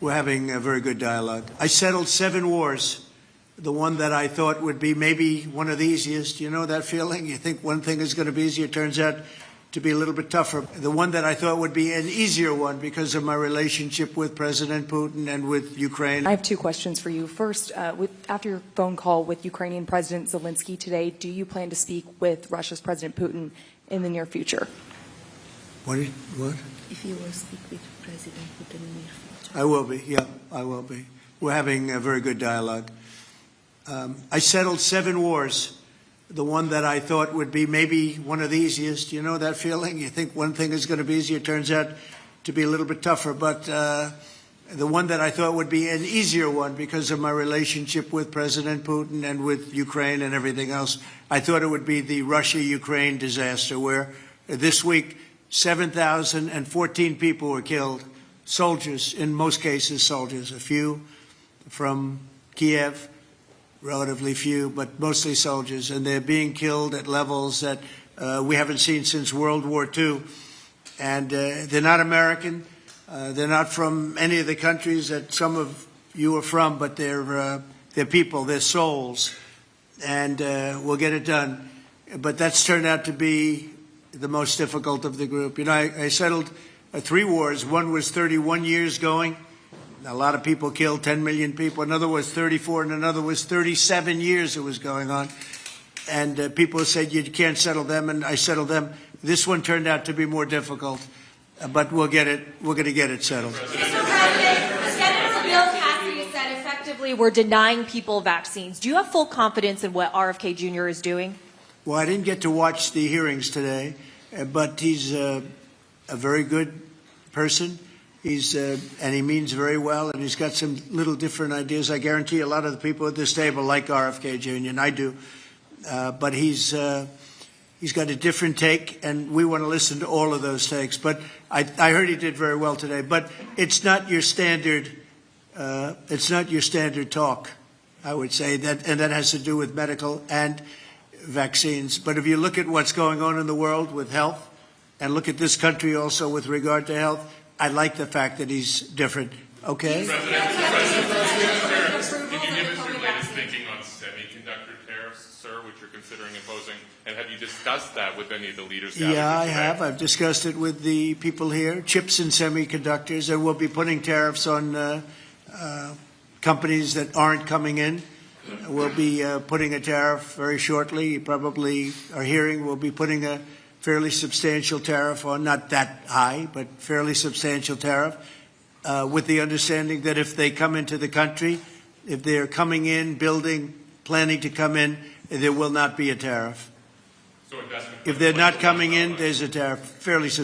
We're having a very good dialogue. I settled 7 wars. The one that I thought would be maybe one of the easiest. You know that feeling? You think one thing is going to be easier, it turns out to be a little bit tougher. The one that I thought would be an easier one because of my relationship with President Putin and with Ukraine. I have 2 questions for you. First, after your phone call with Ukrainian President Zelensky today, do you plan to speak with Russia's President Putin in the near future? What? If you will speak with President Putin in the near future. I will be, yeah, I will be. We're having a very good dialogue. I settled 7 wars. The one that I thought would be maybe one of the easiest. You know that feeling? You think one thing is going to be easier, it turns out to be a little bit tougher. But the one that I thought would be an easier one because of my relationship with President Putin and with Ukraine and everything else, I thought it would be the Russia-Ukraine disaster, where this week 7,014 people were killed. Soldiers, in most cases soldiers, a few from Kiev, relatively few, but mostly soldiers, and they're being killed at levels that we haven't seen since World War II. And they're not American. They're not from any of the countries that some of you are from, but they're people, they're souls, and we'll get it done. But that's turned out to be the most difficult of the group. You know, I settled 3 wars. One was 31 years going. A lot of people killed, 10 million people. Another was 34, and another was 37 years it was going on. And people said, you can't settle them, and I settled them. This one turned out to be more difficult, but we'll get it. We're going to get it settled. Mr. President, Senator Bill Cassidy said effectively we're denying people vaccines. Do you have full confidence in what RFK Jr. is doing? Well, I didn't get to watch the hearings today, but he's a very good person. And he means very well, and he's got some little different ideas. I guarantee a lot of the people at this table like RFK Jr., and I do. But he's got a different take, and we want to listen to all of those takes. But I heard he did very well today. But it's not your standard. It's not your standard talk, I would say, and that has to do with medical and vaccines. But if you look at what's going on in the world with health, and look at this country also with regard to health, I like the fact that he's different. Okay? Can you give us your latest thinking on semiconductor tariffs, sir, which you're considering imposing? And have you discussed that with any of the leaders? Yeah, I have. I've discussed it with the people here, chips and semiconductors, and we'll be putting tariffs on companies that aren't coming in. We'll be putting a tariff very shortly. You probably are hearing we'll be putting a fairly substantial tariff on, not that high, but fairly substantial tariff, with the understanding that if they come into the country, if they're coming in, building, planning to come in, there will not be a tariff. So if they're not coming in, there's a tariff, fairly substantial.